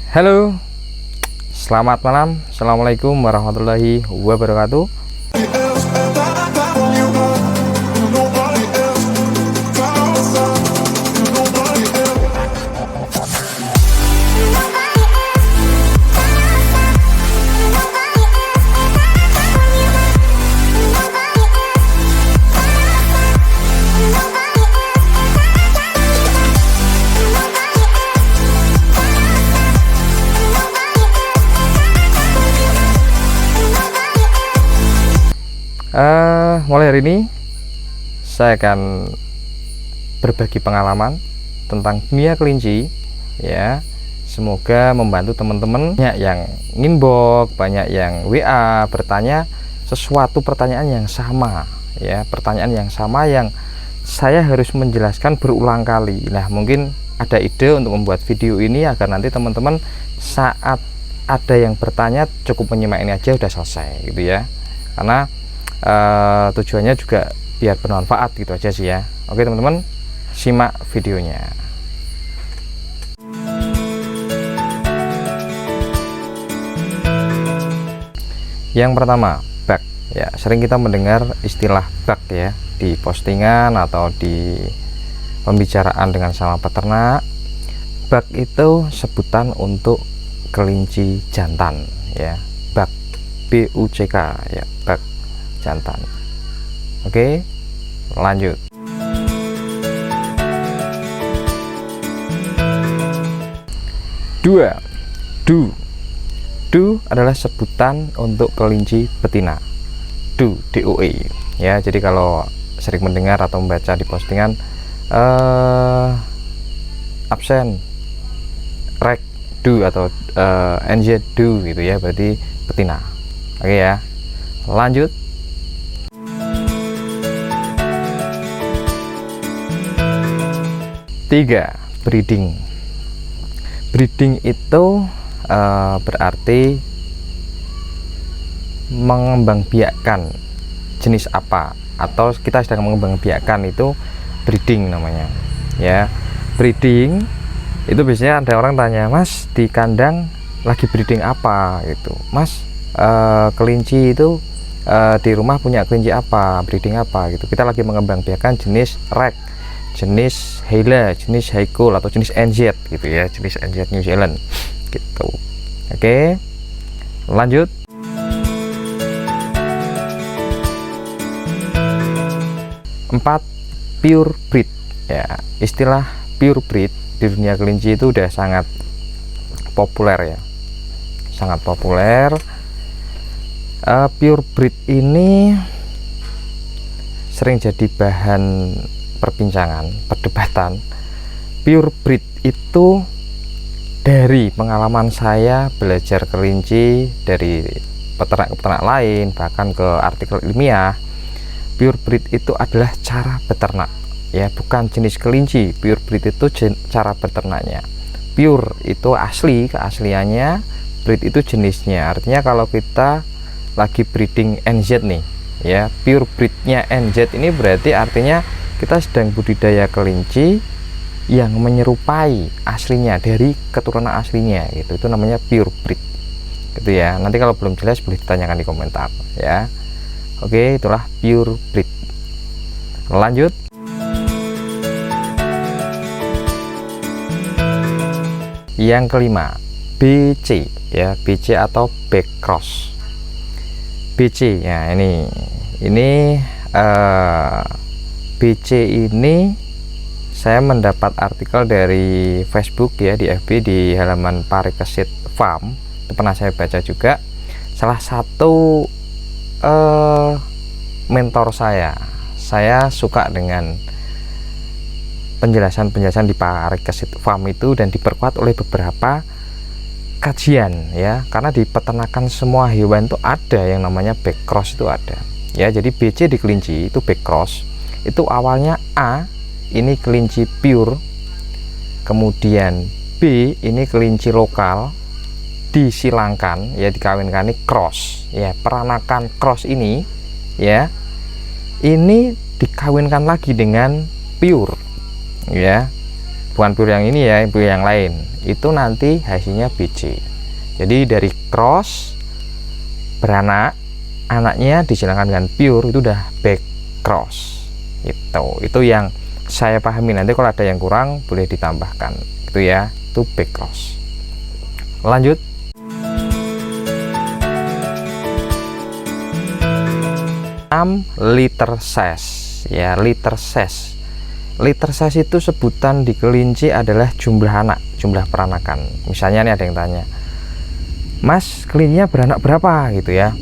Halo, selamat malam. Assalamualaikum warahmatullahi wabarakatuh. Mulai hari ini saya akan berbagi pengalaman tentang dunia kelinci ya. Semoga membantu teman-teman banyak yang inbox, banyak yang WA bertanya sesuatu pertanyaan yang sama ya, pertanyaan yang sama yang saya harus menjelaskan berulang kali. Nah, mungkin ada ide untuk membuat video ini agar nanti teman-teman saat ada yang bertanya cukup menyimak ini aja udah selesai gitu ya. Karena tujuannya juga biar bermanfaat gitu aja sih ya. Oke teman-teman, simak videonya. Yang pertama, bug ya. Sering kita mendengar istilah bug ya di postingan atau di pembicaraan dengan sama peternak. Bug itu sebutan untuk kelinci jantan ya. Bug, BUCK ya, bug jantan. Oke, lanjut. Dua, do adalah sebutan untuk kelinci betina. DOE ya. Jadi kalau sering mendengar atau membaca di postingan absen rek do atau NZ do gitu ya, berarti betina. Oke ya, lanjut. 3. Breeding. Breeding itu berarti mengembangbiakkan jenis apa, atau kita sedang mengembangbiakkan, itu breeding namanya ya. Breeding itu biasanya ada orang tanya, Mas di kandang lagi breeding apa gitu, Mas kelinci itu di rumah punya kelinci apa, breeding apa gitu. Kita lagi mengembangbiakkan jenis rek, jenis Hyla, jenis Haikul atau jenis NZ gitu ya, jenis NZ New Zealand gitu. Oke, lanjut. 4. Pure breed ya. Istilah pure breed di dunia kelinci itu udah sangat populer ya, sangat populer. Pure breed ini sering jadi bahan perbincangan, perdebatan. Pure breed itu dari pengalaman saya belajar kelinci dari peternak-peternak lain, bahkan ke artikel ilmiah, pure breed itu adalah cara beternak ya, bukan jenis kelinci. Pure breed itu cara beternaknya. Pure itu asli, keasliannya. Breed itu jenisnya. Artinya kalau kita lagi breeding NZ nih ya, pure breednya NZ ini berarti artinya kita sedang budidaya kelinci yang menyerupai aslinya, dari keturunan aslinya gitu. Itu namanya pure breed gitu ya. Nanti kalau belum jelas boleh ditanyakan di komentar ya. Oke, itulah pure breed. Lanjut. Yang kelima, BC ya. BC atau back cross. BC ya, ini BC ini saya mendapat artikel dari Facebook ya, di FB, di halaman Parikesit Farm. Itu pernah saya baca juga. Salah satu mentor saya suka dengan penjelasan-penjelasan di Parikesit Farm itu, dan diperkuat oleh beberapa kajian ya. Karena di peternakan semua hewan itu ada yang namanya back cross, itu ada ya. Jadi BC di kelinci itu back cross. Itu awalnya A ini kelinci pure, kemudian B ini kelinci lokal, disilangkan ya, dikawinkan cross ya. Peranakan cross ini ya, ini dikawinkan lagi dengan pure ya. bukan pure yang ini ya, pure yang lain, itu nanti hasilnya BC. Jadi dari cross beranak, anaknya disilakan dengan pure, itu udah back cross. Itu yang saya pahami. Nanti kalau ada yang kurang boleh ditambahkan gitu ya. Itu back cross. Lanjut. Litter size ya. Litter size itu sebutan di kelinci adalah jumlah anak, jumlah peranakan. Misalnya nih ada yang tanya, Mas, kelincinya beranak berapa gitu ya.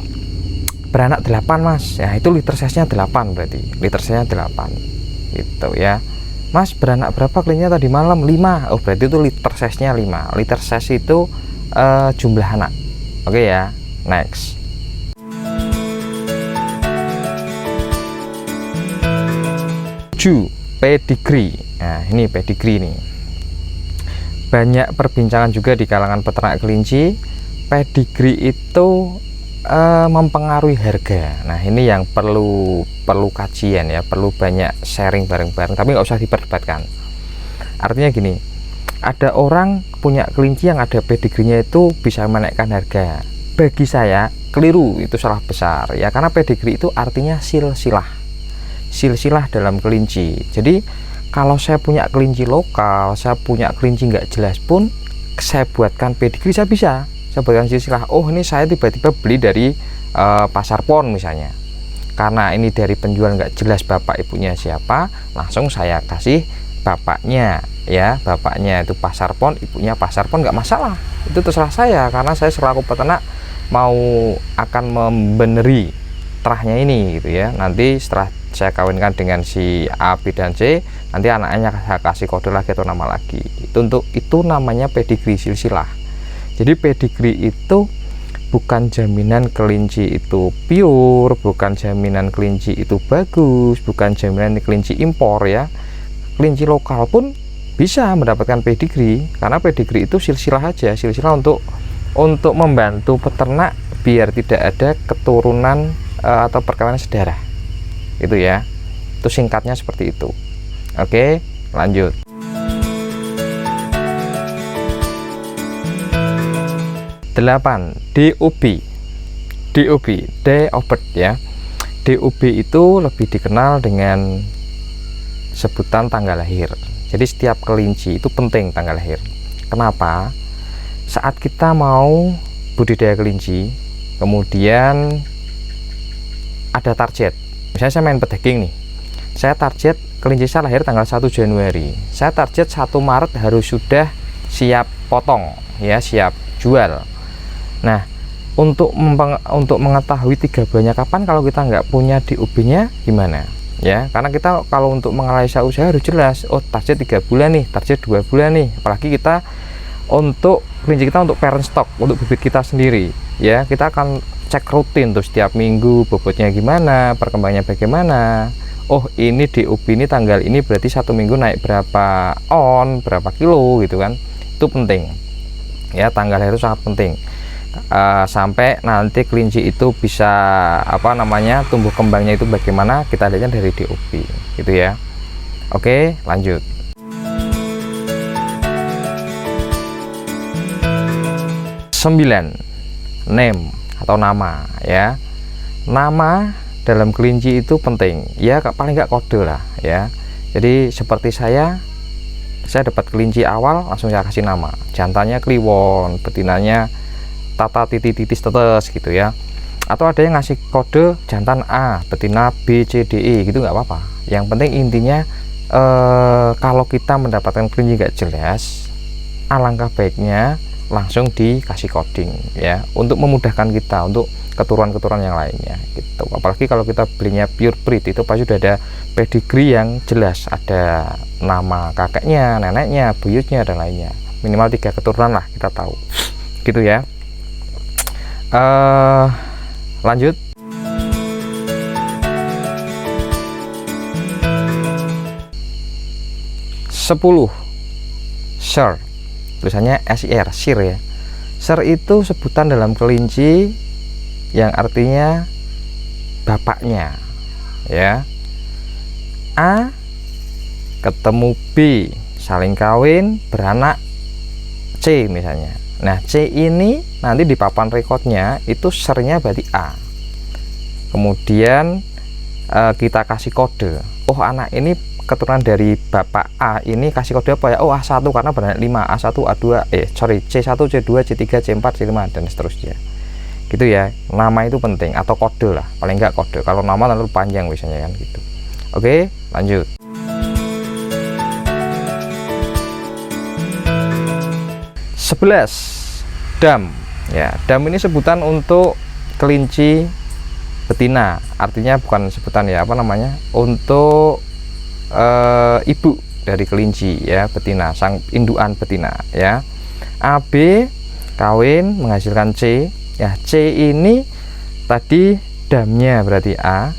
Beranak 8 Mas. Ya itu litter size nya 8, berarti litter size nya 8 gitu ya. Mas, beranak berapa kelincinya tadi malam? 5. Oh berarti itu litter size nya 5. Litter size itu jumlah anak. Oke ya. Next. Pedigree. Nah ini pedigree nih, banyak perbincangan juga di kalangan peternak kelinci. Pedigree itu mempengaruhi harga. Nah ini yang perlu kajian ya, perlu banyak sharing bareng-bareng, tapi nggak usah diperdebatkan. Artinya gini, ada orang punya kelinci yang ada pedigree-nya itu bisa menaikkan harga. Bagi saya keliru, itu salah besar ya, karena pedigree itu artinya silsilah dalam kelinci. Jadi kalau saya punya kelinci lokal, saya punya kelinci nggak jelas pun, saya buatkan pedigree, saya buatkan silsilah. Oh ini saya tiba-tiba beli dari pasar pon misalnya, karena ini dari penjual nggak jelas bapak ibunya siapa, langsung saya kasih bapaknya ya, bapaknya itu pasar pon, ibunya pasar pon, nggak masalah, itu terserah saya, karena saya selaku peternak mau akan membeneri terahnya ini gitu ya. Nanti setelah saya kawinkan dengan si A, B dan C, nanti anaknya saya kasih kode lagi atau nama lagi. Itu namanya pedigree silsilah. Jadi pedigree itu bukan jaminan kelinci itu pure, bukan jaminan kelinci itu bagus, bukan jaminan kelinci impor ya. Kelinci lokal pun bisa mendapatkan pedigree, karena pedigree itu silsilah aja, silsilah untuk membantu peternak biar tidak ada keturunan atau perkawinan sedarah. Itu ya, itu singkatnya seperti itu. Oke, lanjut. Delapan, DOB, day of birth ya. DOB itu lebih dikenal dengan sebutan tanggal lahir. Jadi setiap kelinci itu penting tanggal lahir. Kenapa? Saat kita mau budidaya kelinci, kemudian ada target. Misalnya saya main pedagang nih, saya target kelinci saya lahir tanggal 1 Januari, saya target 1 Maret harus sudah siap potong ya, siap jual. Nah untuk mengetahui 3 bulannya kapan, kalau kita nggak punya DOB-nya gimana ya, karena kita kalau untuk menganalisa usaha harus jelas, oh target 3 bulan nih, target 2 bulan nih. Apalagi kita untuk kelinci kita, untuk parent stock, untuk bibit kita sendiri ya, kita akan cek rutin tuh setiap minggu bobotnya gimana, perkembangannya bagaimana. Oh ini DOB ini tanggal ini berarti 1 minggu naik berapa on, berapa kilo gitu kan. Itu penting ya, tanggal lahir itu sangat penting. Sampai nanti kelinci itu bisa tumbuh kembangnya itu bagaimana, kita lihatnya dari DOB gitu ya. Oke, lanjut. Sembilan, name atau nama ya. Nama dalam kelinci itu penting ya, paling nggak kode lah ya. Jadi seperti saya dapat kelinci awal langsung saya kasih nama, jantannya Kliwon, betinanya Tata titis tetes gitu ya. Atau ada yang ngasih kode jantan A, betina B, C, D, E gitu, nggak apa-apa. Yang penting intinya kalau kita mendapatkan kelinci nggak jelas, alangkah baiknya langsung dikasih coding ya, untuk memudahkan kita untuk keturunan-keturunan yang lainnya gitu. Apalagi kalau kita belinya pure breed, itu pasti sudah ada pedigree yang jelas, ada nama kakeknya, neneknya, buyutnya dan lainnya, minimal 3 keturunan lah kita tahu gitu ya. Lanjut. Sepuluh, Sir, tulisannya SIR, sir ya. Sir itu sebutan dalam kelinci yang artinya bapaknya ya. A ketemu B saling kawin, beranak C misalnya. Nah, C ini nanti di papan rekodnya itu sernya berarti A. Kemudian kita kasih kode. Oh, anak ini keturunan dari bapak A, ini kasih kode apa ya? Oh, A1 karena beranak 5, A1, A2, C1, C2, C3, C4, C5 dan seterusnya. Gitu ya. Nama itu penting atau kode lah, paling enggak kode. Kalau nama terlalu panjang biasanya kan gitu. Oke, lanjut. Dam. Ya, dam ini sebutan untuk kelinci betina. Artinya bukan sebutan ya, apa namanya? Untuk ibu dari kelinci ya, betina, sang indukan betina ya. AB kawin menghasilkan C. Ya, C ini tadi damnya berarti A.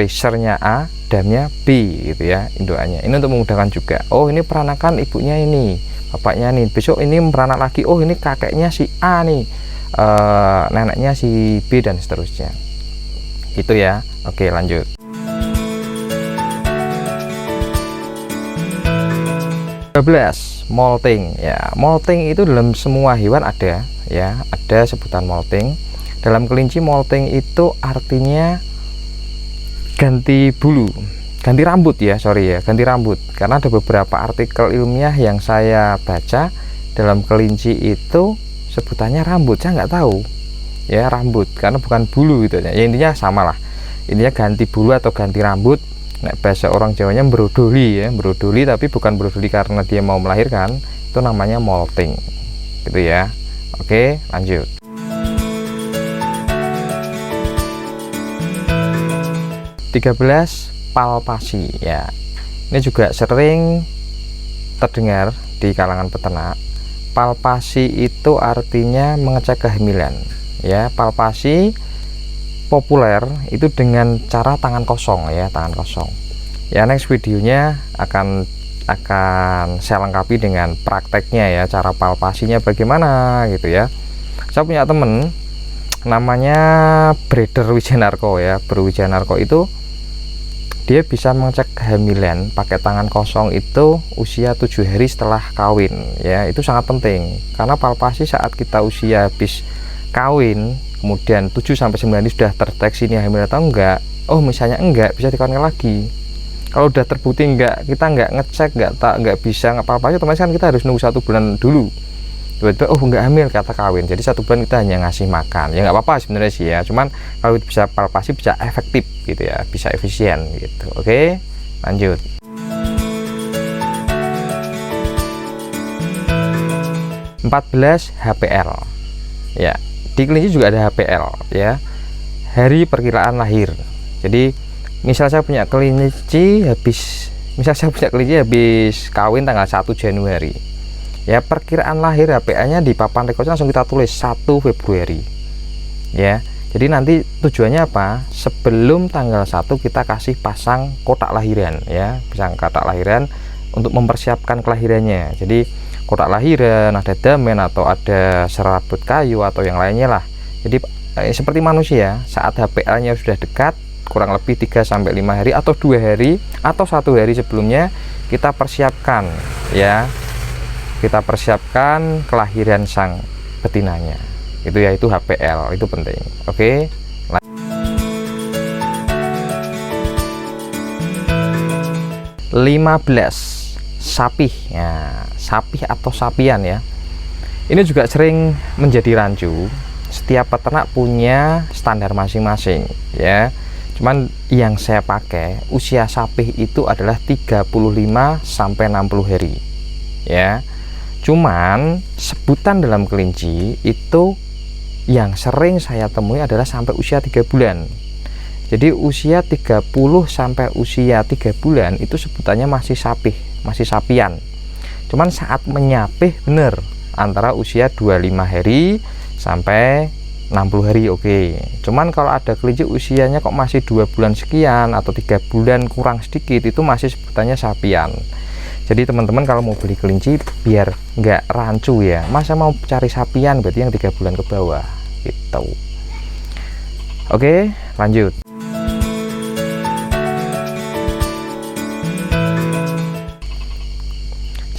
Sernya A, damnya B gitu ya, indukannya. Ini untuk memudahkan juga. Oh, ini peranakan ibunya ini, bapaknya nih. Besok ini beranak lagi. Oh, ini kakeknya si A nih, neneknya si B dan seterusnya. Itu ya. Oke, lanjut. Molting ya. Molting itu dalam semua hewan ada ya, ada sebutan molting. Dalam kelinci molting itu artinya ganti bulu, ganti rambut ya, ganti rambut. Karena ada beberapa artikel ilmiah yang saya baca, dalam kelinci itu sebutannya rambut. Saya nggak tahu ya, rambut karena bukan bulu gitu ya. Intinya sama lah, intinya ganti bulu atau ganti rambut. Nah, bahasa orang Jawanya brodoli ya, brodoli, tapi bukan brodoli karena dia mau melahirkan, itu namanya molting gitu ya. Oke, lanjut. Palpasi ya. Ini juga sering terdengar di kalangan peternak. Palpasi itu artinya mengecek kehamilan ya. Palpasi populer itu dengan cara tangan kosong ya, tangan kosong ya. Next videonya akan saya lengkapi dengan prakteknya ya, cara palpasinya bagaimana gitu ya. Saya punya temen namanya breeder Wijanarko ya. Wijanarko itu dia bisa mengecek kehamilan pakai tangan kosong itu usia 7 hari setelah kawin ya. Itu sangat penting karena palpasi saat kita usia habis kawin, kemudian 7-9 hari sudah terdeteksi ini hamil atau enggak. Oh, misalnya enggak, bisa dikawin lagi. Kalau udah terbukti enggak, kita enggak ngecek, enggak bisa apa-apa, otomatis kan kita harus nunggu 1 bulan dulu. Tiba-tiba oh enggak hamil, kata kawin. Jadi 1 bulan kita hanya ngasih makan. Ya enggak apa-apa sebenarnya sih ya. Cuman kalau bisa palpasi bisa efektif gitu ya, bisa efisien gitu. Oke, lanjut. HPL. Ya, di kelinci juga ada HPL ya, hari perkiraan lahir. Jadi misal saya punya kelinci habis kawin tanggal 1 Januari ya, perkiraan lahir HPL-nya di papan rekodnya langsung kita tulis 1 Februari ya. Jadi nanti tujuannya apa, sebelum tanggal 1 kita kasih pasang kotak lahiran ya, pasang kotak lahiran untuk mempersiapkan kelahirannya. Jadi kotak lahiran, ada damen atau ada serabut kayu atau yang lainnya lah. Jadi seperti manusia, saat HPL-nya sudah dekat, kurang lebih 3-5 hari atau 2 hari atau 1 hari sebelumnya, kita persiapkan ya, kita persiapkan kelahiran sang betinanya itu ya, itu HPL, itu penting. Oke, 15 sapih ya, sapih atau sapian ya. Ini juga sering menjadi rancu. Setiap peternak punya standar masing-masing ya. Cuman yang saya pakai usia sapih itu adalah 35 sampai 60 hari ya. Cuman sebutan dalam kelinci itu yang sering saya temui adalah sampai usia 3 bulan. Jadi usia 30 sampai usia 3 bulan itu sebutannya masih sapih, masih sapian. Cuman saat menyapih bener antara usia 25 hari sampai 60 hari oke. Cuman kalau ada kelinci usianya kok masih 2 bulan sekian atau 3 bulan kurang sedikit, itu masih sebutannya sapian. Jadi teman-teman kalau mau beli kelinci biar nggak rancu ya, masa mau cari sapian berarti yang 3 bulan ke bawah gitu. Oke, lanjut.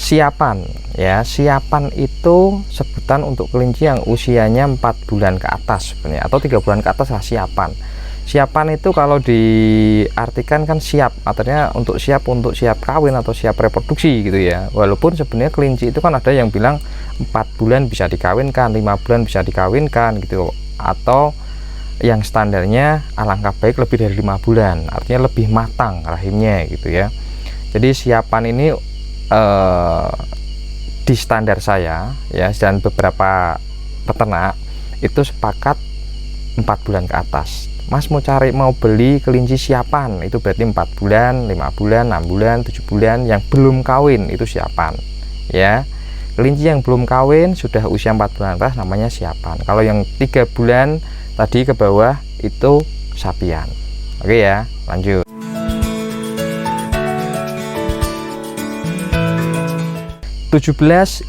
siapan ya. Siapan itu sebutan untuk kelinci yang usianya 4 bulan ke atas sebenarnya, atau 3 bulan ke atas lah siapan. Siapan itu kalau diartikan kan siap, artinya untuk siap kawin atau siap reproduksi gitu ya. Walaupun sebenarnya kelinci itu kan ada yang bilang 4 bulan bisa dikawinkan, 5 bulan bisa dikawinkan gitu, atau yang standarnya alangkah baik lebih dari 5 bulan, artinya lebih matang rahimnya gitu ya. Jadi siapan ini di standar saya ya, dan beberapa peternak itu sepakat 4 bulan ke atas. Mas mau beli kelinci siapan, itu berarti 4 bulan, 5 bulan, 6 bulan, 7 bulan yang belum kawin itu siapan ya. Kelinci yang belum kawin sudah usia 4 bulan atas namanya siapan. Kalau yang 3 bulan tadi ke bawah itu sapian. Oke ya, lanjut.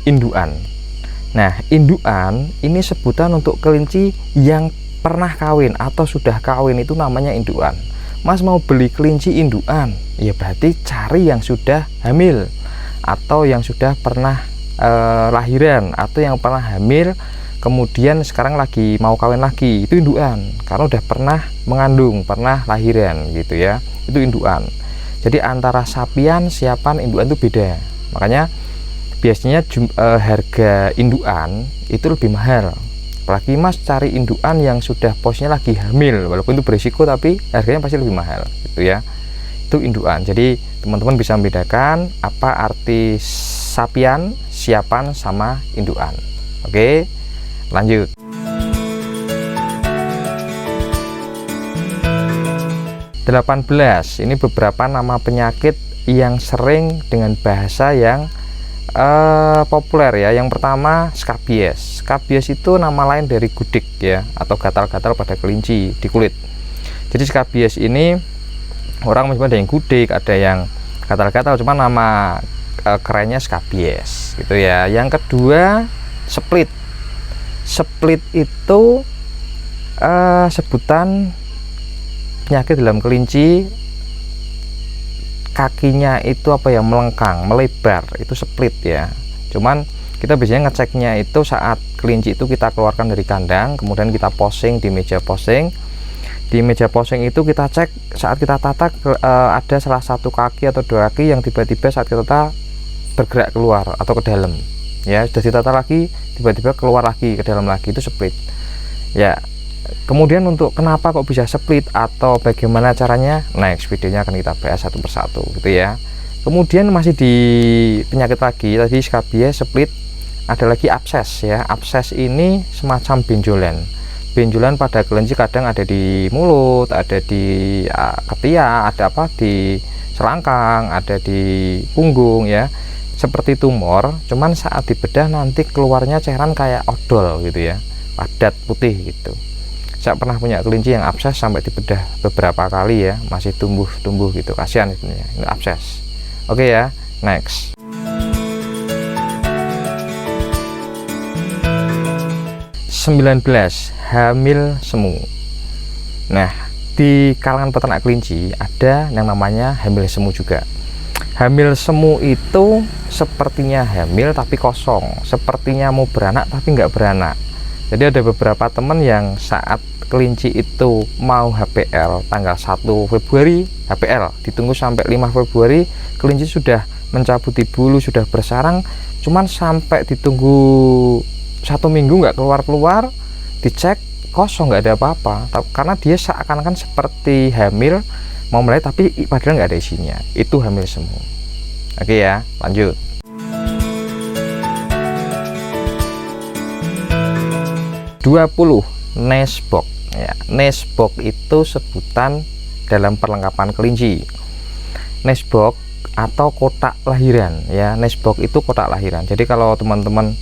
Indukan. Nah, indukan ini sebutan untuk kelinci yang pernah kawin atau sudah kawin, itu namanya indukan. Mas mau beli kelinci indukan, ya berarti cari yang sudah hamil atau yang sudah pernah lahiran, atau yang pernah hamil kemudian sekarang lagi mau kawin lagi, itu indukan karena udah pernah mengandung, pernah lahiran gitu ya, itu indukan. Jadi antara sapian, siapan, indukan itu beda. Makanya biasanya harga indukan itu lebih mahal. Apalagi Mas cari indukan yang sudah posnya lagi hamil, walaupun itu berisiko tapi harganya pasti lebih mahal gitu ya. Itu indukan. Jadi teman-teman bisa membedakan apa arti sapian, siapan, sama indukan. Oke, lanjut. Ini beberapa nama penyakit yang sering dengan bahasa yang populer ya. Yang pertama skabies. Skabies itu nama lain dari gudik ya, atau gatal-gatal pada kelinci di kulit. Jadi skabies ini orang masih ada yang gudik, ada yang gatal-gatal, cuma nama kerennya skabies gitu ya. Yang kedua split. Split itu sebutan penyakit dalam kelinci, kakinya itu apa ya, melengkang, melebar, itu split ya. Cuman kita biasanya ngeceknya itu saat kelinci itu kita keluarkan dari kandang, kemudian kita posing di meja posing. Di meja posing itu kita cek saat kita tata ada salah satu kaki atau 2 kaki yang tiba-tiba saat kita tata bergerak keluar atau ke dalam ya, sudah ditata lagi tiba-tiba keluar lagi ke dalam lagi, itu split ya. Kemudian untuk kenapa kok bisa split atau bagaimana caranya, next videonya akan kita bahas satu persatu gitu ya. Kemudian masih di penyakit lagi, tadi skabies, split, ada lagi abses ya. Abses ini semacam benjolan. Benjolan pada kelinci kadang ada di mulut, ada di ketiak, ada apa di selangkang, ada di punggung ya. Seperti tumor, cuman saat dibedah nanti keluarnya cairan kayak odol gitu ya, padat putih gitu. Saya pernah punya kelinci yang abses sampai dibedah beberapa kali ya, masih tumbuh gitu, kasihan ini abses. Oke ya, next. Hamil semu. Nah, di kalangan peternak kelinci ada yang namanya hamil semu juga. Hamil semu itu sepertinya hamil tapi kosong, sepertinya mau beranak tapi nggak beranak. Jadi ada beberapa teman yang saat kelinci itu mau HPL tanggal 1 Februari, HPL ditunggu sampai 5 Februari, kelinci sudah mencabuti bulu, sudah bersarang, cuman sampai ditunggu 1 minggu nggak keluar-keluar, dicek kosong, nggak ada apa-apa, karena dia seakan-akan seperti hamil mau melahirkan tapi padahal nggak ada isinya, itu hamil semu. Oke ya, lanjut. Nesbok ya. Nesbok itu sebutan dalam perlengkapan kelinci. Nesbok atau kotak lahiran ya. Nesbok itu kotak lahiran. Jadi kalau teman-teman,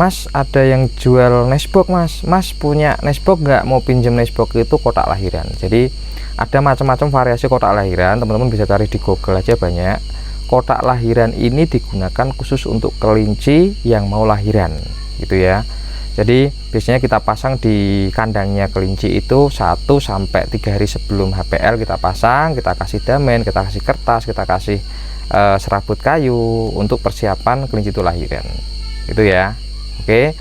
Mas ada yang jual nesbok, Mas punya nesbok nggak, mau pinjam nesbok, itu kotak lahiran. Jadi ada macam-macam variasi kotak lahiran, teman-teman bisa cari di Google aja, banyak. Kotak lahiran ini digunakan khusus untuk kelinci yang mau lahiran gitu ya. Jadi biasanya kita pasang di kandangnya kelinci itu 1 sampai 3 hari sebelum HPL kita pasang, kita kasih damen, kita kasih kertas, kita kasih serabut kayu untuk persiapan kelinci itu lahiran. Itu ya. Oke.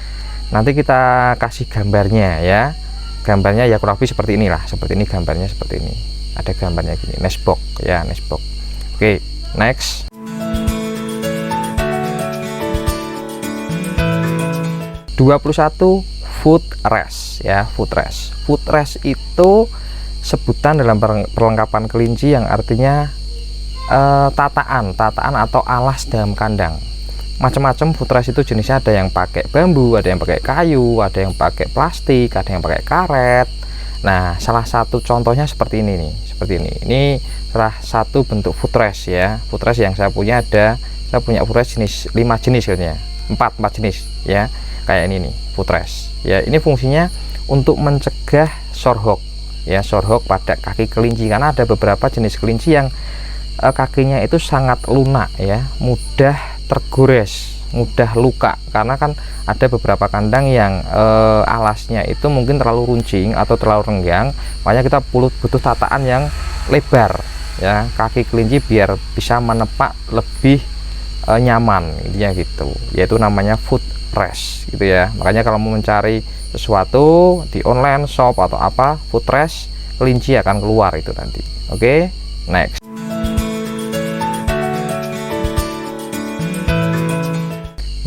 Nanti kita kasih gambarnya ya. Gambarnya ya kurang lebih seperti inilah, seperti ini gambarnya, seperti ini. Ada gambarnya gini, nestbox ya, nestbox. Oke, next. 21 food rest ya, food rest. Food rest itu sebutan dalam perlengkapan kelinci yang artinya tataan atau alas dalam kandang. Macam-macam food rest itu jenisnya, ada yang pakai bambu, ada yang pakai kayu, ada yang pakai plastik, ada yang pakai karet. Nah, salah satu contohnya seperti ini nih, seperti ini. Ini salah satu bentuk food rest ya. Food rest yang saya punya saya punya food rest jenis 5 jenis kayaknya. 4 jenis ya. Kayak ini nih, food rest ya. Ini fungsinya untuk mencegah sorhok ya, sorhok pada kaki kelinci, karena ada beberapa jenis kelinci yang kakinya itu sangat lunak ya, mudah tergores, mudah luka, karena kan ada beberapa kandang yang alasnya itu mungkin terlalu runcing atau terlalu renggang, makanya kita butuh tataan yang lebar ya, kaki kelinci biar bisa menepak lebih nyaman, intinya gitu, yaitu namanya foot rest gitu ya. Makanya kalau mau mencari sesuatu di online shop atau apa, foot rest kelinci akan keluar itu nanti. Oke, next.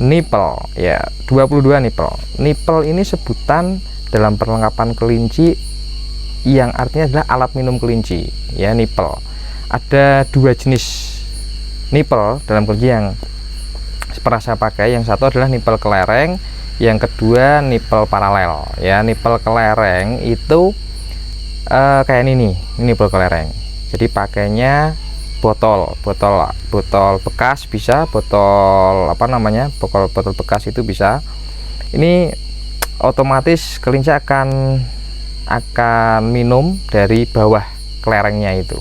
Nipple ya, 22 nipple. Nipple ini sebutan dalam perlengkapan kelinci yang artinya adalah alat minum kelinci ya, nipple. Ada 2 jenis nipple dalam kelinci yang pernah saya pakai. Yang satu adalah nipple kelereng, yang kedua nipple paralel ya. Nipple kelereng itu kayak ini nih, ini nipple kelereng. Jadi pakainya botol bekas bisa, botol apa namanya, botol bekas itu bisa. Ini otomatis kelinci akan minum dari bawah kelerengnya itu.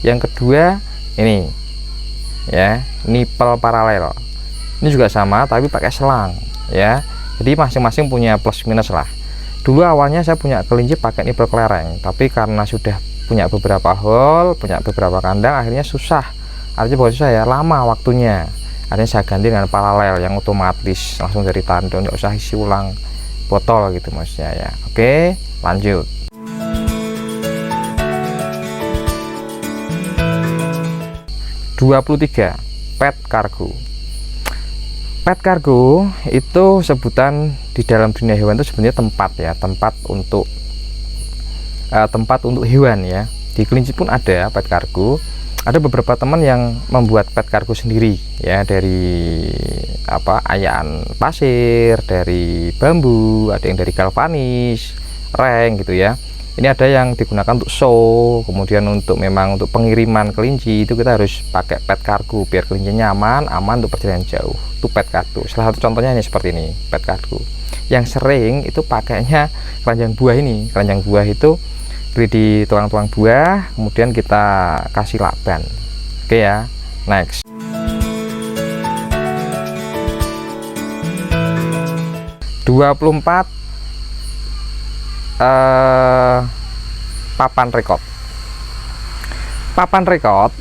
Yang kedua ini ya, nipple paralel. Ini juga sama tapi pakai selang ya. Jadi masing-masing punya plus minus lah. Dulu awalnya saya punya kelinci pakai nipple kelereng, tapi karena sudah punya beberapa hole, punya beberapa kandang, akhirnya susah. Artinya bukan susah ya, lama waktunya. Akhirnya saya ganti dengan paralel yang otomatis langsung dari tandon, nggak usah isi ulang botol gitu maksudnya ya. Oke, lanjut. (23) pet cargo. Pet cargo itu sebutan di dalam dunia hewan itu sebenarnya tempat ya, tempat untuk hewan ya. Di kelinci pun ada pet cargo. Ada beberapa teman yang membuat pet cargo sendiri ya, dari ayaan pasir, dari bambu, ada yang dari galvanis, reng gitu ya. Ini ada yang digunakan untuk show, kemudian memang untuk pengiriman kelinci itu kita harus pakai pet cargo biar kelinci nyaman, aman untuk perjalanan jauh. Itu pet cargo. Salah satu contohnya ini seperti ini, pet cargo. Yang sering itu pakainya keranjang buah ini. Keranjang buah itu beli di tukang-tukang buah, kemudian kita kasih lakban. Oke ya, next. (24) papan record. Papan record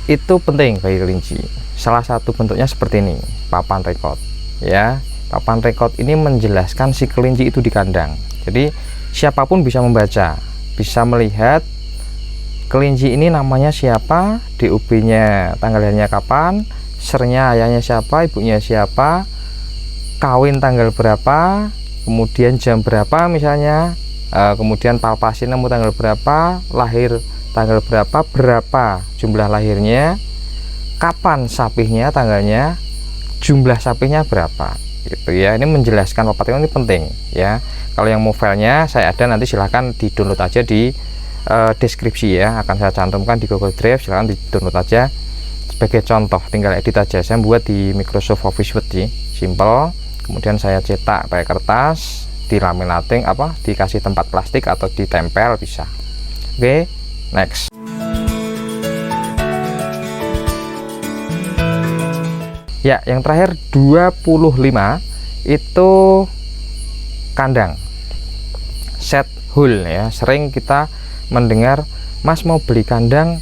itu penting bagi kelinci. Salah satu bentuknya seperti ini, papan record ya. Papan record ini menjelaskan si kelinci itu di kandang. Jadi siapapun bisa membaca, bisa melihat kelinci ini namanya siapa, DUB-nya tanggal lahirnya kapan, sernya ayahnya siapa, ibunya siapa, kawin tanggal berapa, kemudian jam berapa misalnya, kemudian palpasi nemu tanggal berapa, lahir tanggal berapa jumlah lahirnya, kapan sapihnya, tanggalnya, jumlah sapihnya berapa gitu ya. Ini menjelaskan papan ini penting ya. Kalau yang mau filenya saya ada, nanti silahkan di download aja di deskripsi ya, akan saya cantumkan di Google Drive, silahkan di download aja sebagai contoh, tinggal edit aja. Saya buat di Microsoft Office Word sih, simple. Kemudian saya cetak pakai kertas, dilaminating dikasih tempat plastik atau ditempel bisa. Oke, next. Ya, yang terakhir 25 itu kandang, set hul ya. Sering kita mendengar, Mas mau beli kandang,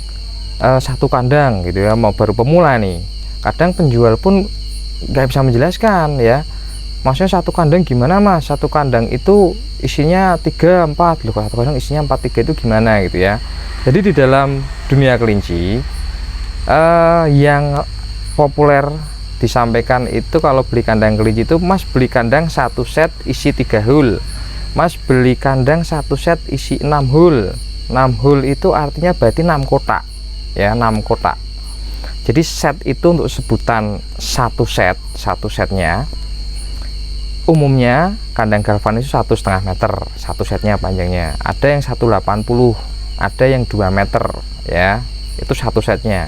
satu kandang gitu ya, mau baru pemula nih. Kadang penjual pun nggak bisa menjelaskan ya, maksudnya satu kandang gimana Mas, satu kandang itu isinya 3, 4 loh, satu kandang isinya 4, 3 itu gimana gitu ya. Jadi di dalam dunia kelinci yang populer disampaikan itu, kalau beli kandang kelinci itu, Mas beli kandang satu set isi 3 hul, Mas beli kandang satu set isi 6 hul. 6 hul itu artinya berarti 6 kotak ya, 6 kotak. Jadi set itu untuk sebutan satu setnya. Umumnya kandang galvanis itu 1,5 meter satu setnya panjangnya. Ada yang 1,80, ada yang 2 meter ya, itu satu setnya.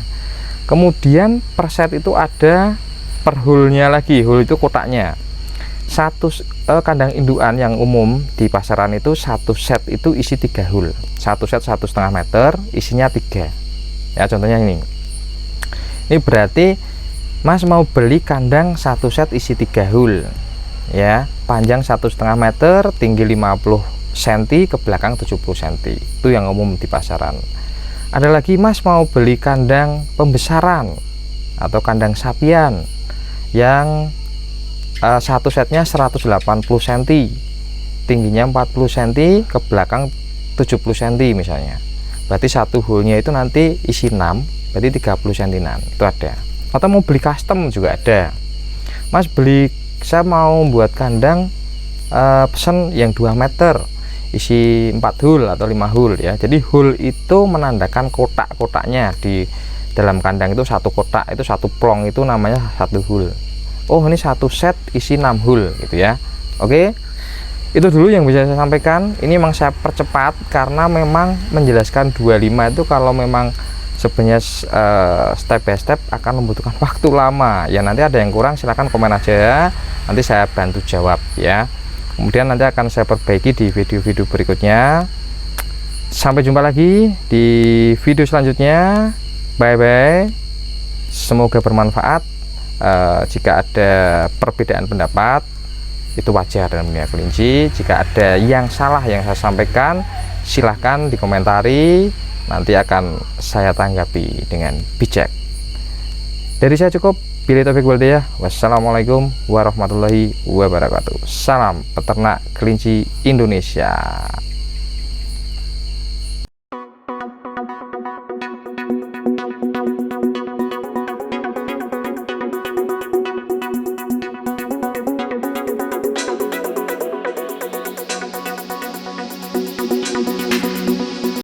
Kemudian per set itu ada per hulnya lagi, hul itu kotaknya. Kandang indukan yang umum di pasaran itu satu set itu isi 3 hul, satu set 1,5 meter isinya 3 ya. Contohnya ini berarti Mas mau beli kandang satu set isi 3 hul ya, panjang 1,5 meter, tinggi 50 cm, ke belakang 70 cm. Itu yang umum di pasaran. Ada lagi, Mas mau beli kandang pembesaran atau kandang sapian yang satu setnya 180 cm, tingginya 40 cm, ke belakang 70 cm misalnya. Berarti satu hulnya itu nanti isi 6, berarti 30 cm itu ada. Atau mau beli custom juga ada. Mas saya mau buat kandang pesen yang 2 meter isi 4 hul atau 5 hul ya. Jadi hul itu menandakan kotak-kotaknya. Di dalam kandang itu satu kotak, itu satu plong itu namanya satu hul. Oh, ini satu set isi 6 hul gitu ya. Oke, itu dulu yang bisa saya sampaikan. Ini memang saya percepat karena memang menjelaskan 25 itu kalau memang sebenarnya step by step akan membutuhkan waktu lama ya. Nanti ada yang kurang silahkan komen aja, nanti saya bantu jawab ya. Kemudian nanti akan saya perbaiki di video-video berikutnya. Sampai jumpa lagi di video selanjutnya. Bye bye, semoga bermanfaat. Jika ada perbedaan pendapat itu wajar dalam dunia kelinci. Jika ada yang salah yang saya sampaikan, silahkan dikomentari, nanti akan saya tanggapi dengan bijak. Dari saya cukup. Billy Taufik Waldiyah. Wassalamualaikum warahmatullahi wabarakatuh. Salam peternak kelinci Indonesia.